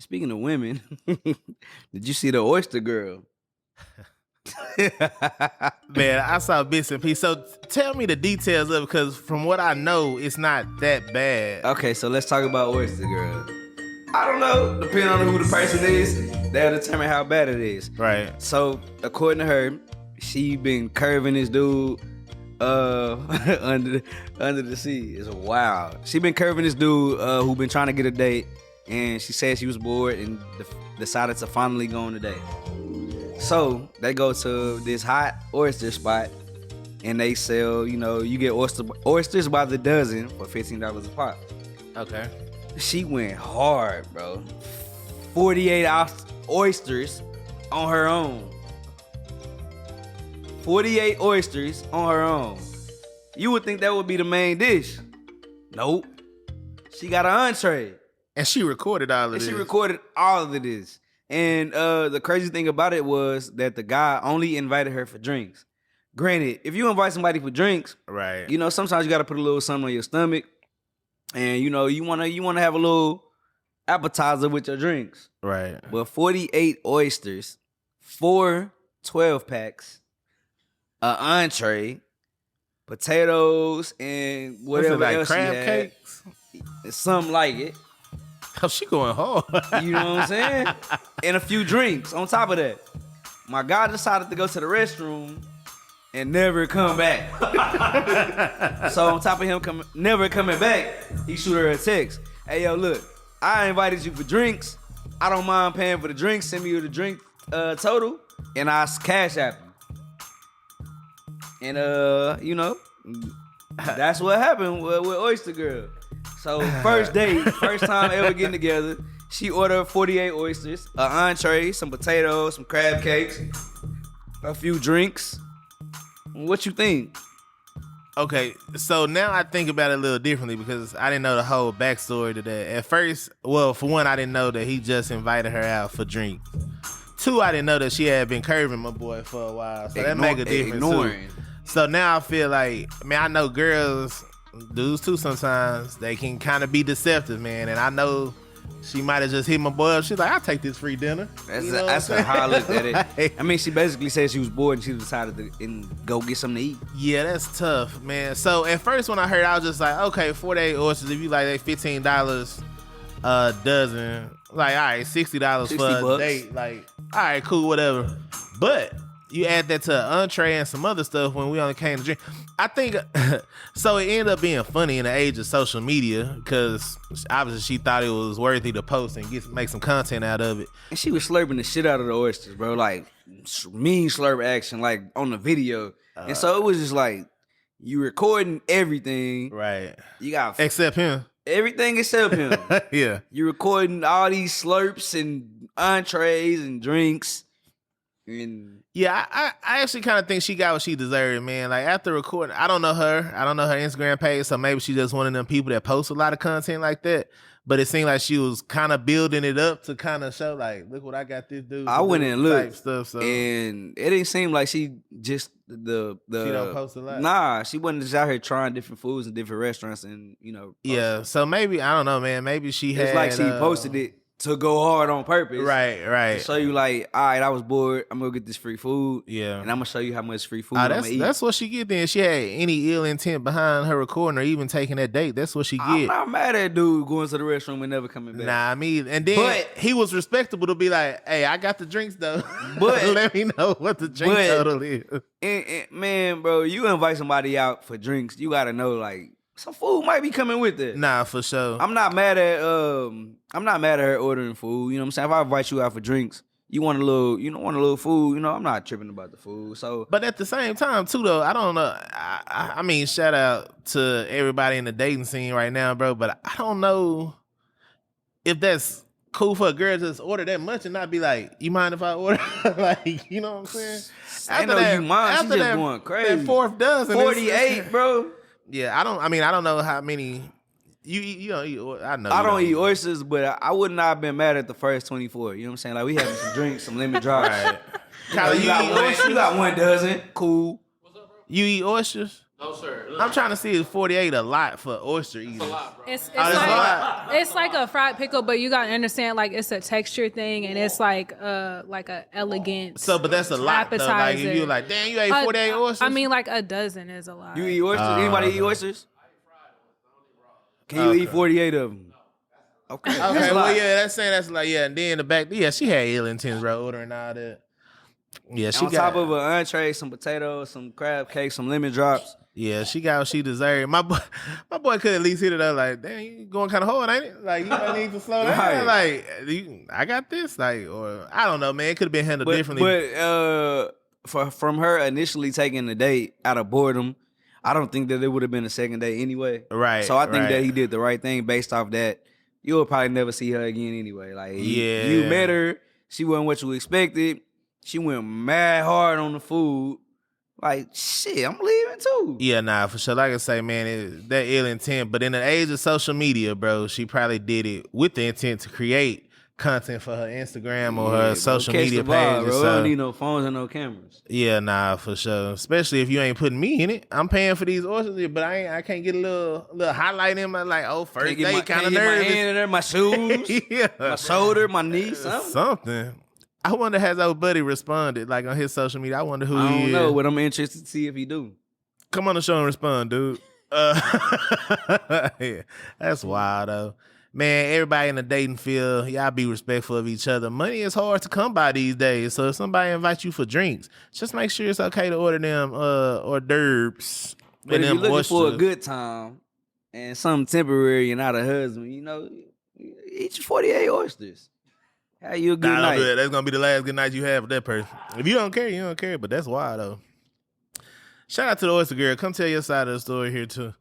Speaking of women, did you see the Oyster girl? Man, I saw bits and pieces. So tell me the details of it, because from what I know, it's not that bad. Okay, so let's talk about Oyster girl. I don't know. Depending on who the person is, they'll determine how bad it is. Right. So according to her, she been curving this dude under the sea. It's wild. She been curving this dude who been trying to get a date, and she said she was bored and decided to finally go on a date. So they go to this hot oyster spot, and they sell, you get oysters by the dozen for $15 a pop. Okay. She went hard, bro. 48 oysters on her own. 48 oysters on her own. You would think that would be the main dish. Nope. She got an entree. And she recorded all of this. She recorded all of this. And the crazy thing about it was that the guy only invited her for drinks. Granted, if you invite somebody for drinks, right? Sometimes you got to put a little something on your stomach, and you wanna have a little appetizer with your drinks, right? But 48 oysters, 4 12-packs, an entree, potatoes, and whatever like else crab she had, cakes, something like it. Oh, she going hard. You know what I'm saying? And a few drinks on top of that. My guy decided to go to the restroom and never come back. So on top of him never coming back, he shoot her a text. Hey, yo, look, I invited you for drinks. I don't mind paying for the drinks. Send me the drink total, and I cash app you. And, that's what happened with Oyster Girl. So first date, first time ever getting together, she ordered 48 oysters, an entree, some potatoes, some crab cakes, a few drinks. What you think? Okay, so now I think about it a little differently because I didn't know the whole backstory to that. At first, well, for one, I didn't know that he just invited her out for drinks. Two, I didn't know that she had been curving my boy for a while, so that make a difference too. So now I feel like, man, I know girls, dudes too sometimes, they can kind of be deceptive, man, and I know she might have just hit my boy up. She's like, I'll take this free dinner. That's how I looked at it. I mean, she basically said she was bored and she decided to go get something to eat. Yeah, that's tough, man. So at first when I heard, I was just like, okay, 48 oysters, if you like, they $15 a dozen. Like, all right, $60 for a date. Like, all right, cool, whatever. But you add that to an entree and some other stuff when we only came to drink. I think, so it ended up being funny in the age of social media because obviously she thought it was worthy to post and make some content out of it. And she was slurping the shit out of the oysters, bro. Like, mean slurp action, like on the video. And so it was just like, you recording everything. Right. You got... Except him. Everything except him. Yeah. You recording all these slurps and entrees and drinks. And yeah, I actually kind of think she got what she deserved, man. Like after recording, I don't know her Instagram page, so maybe she just one of them people that post a lot of content like that. But it seemed like she was kind of building it up to kind of show, like, look what I got this dude. I went and looked, stuff, so. And it didn't seem like she just she don't post a lot. Nah, she wasn't just out here trying different foods in different restaurants and Yeah, so maybe I don't know, man. Maybe she had. It's like she posted it to go hard on purpose. Right. To show you like, all right, I was bored. I'm gonna get this free food. Yeah. And I'm gonna show you how much free food I'm gonna eat. That's what she get then. She had any ill intent behind her recording or even taking that date. That's what she get. I'm not mad at dude going to the restroom and never coming back. Nah, and then he was respectable to be like, hey, I got the drinks though. But let me know what the drink total is. And man, bro, you invite somebody out for drinks, you gotta know like some food might be coming with it. Nah, for sure. I'm not mad at her ordering food. You know what I'm saying? If I invite you out for drinks, you want a little food, I'm not tripping about the food. So, but at the same time too though, I don't know. I mean, shout out to everybody in the dating scene right now, bro, but I don't know if that's cool for a girl to just order that much and not be like, you mind if I order? Like, you know what I'm saying? I know you mind. She just going crazy. That fourth dozen. 48, bro. Yeah, I don't know how many you don't eat. I know I don't eat oysters, but I would not have been mad at the first 24. You know what I'm saying? Like we having some drinks, some lemon drops. Right. You got one dozen. Cool. You eat oysters? No, sir. I'm trying to see if 48 a lot for oyster eaters. It's a lot, bro. that's a lot. It's like a fried pickle, but you gotta understand like it's a texture thing and it's like a elegant. So, but that's a lot though. Like if you like, damn, you ate 48 oysters. I mean, like a dozen is a lot. You eat oysters? Anybody eat oysters? Can you eat 48 of them? Okay. Okay, That's a well, lot. yeah, that's like, yeah, and then the back, yeah, she had ill intents, bro, ordering all that. Yeah, she On got, top of an entree, some potatoes, some crab cake, some lemon drops. yeah, she got what she deserved. My boy could at least hit it up like, damn, you going kind of hard, ain't it? Like, you might need to slow down. Right. Like, I got this, like, or I don't know, man, it could have been handled differently. But from her initially taking the date out of boredom, I don't think that it would have been a second date anyway. Right, So I think right. that he did the right thing based off that. You'll probably never see her again anyway. Like, Yeah. you met her, she wasn't what you expected. She went mad hard on the food. Like, shit, I'm leaving too. Yeah, nah, for sure. Like I say, man, that ill intent. But in the age of social media, bro, she probably did it with the intent to create content for her Instagram or her social media page. Bro. So, I don't need no phones and no cameras. yeah, nah, for sure. Especially if you ain't putting me in it. I'm paying for these oysters, but I can't get a little highlight in my like, oh, first date kind of My nervous. hand in there, my shoes, Yeah, my shoulder, my knee, something. something. I wonder has old buddy responded like on his social media. I wonder who I he don't is. know, but I'm interested to see if he do. Come on the show and respond, dude. Yeah, that's wild though. Man, everybody in the dating field, y'all be respectful of each other. Money is hard to come by these days. So if somebody invites you for drinks, just make sure it's okay to order them hors d'oeuvres. But and if you're them looking for a oysters. good time and something temporary and not a husband, you know, eat your 48 oysters. Have you a good Nah, don't night. do that. That's gonna be the last good night you have with that person. If you don't care, you don't care. But that's wild though. Shout out to the oyster girl. Come tell your side of the story here too.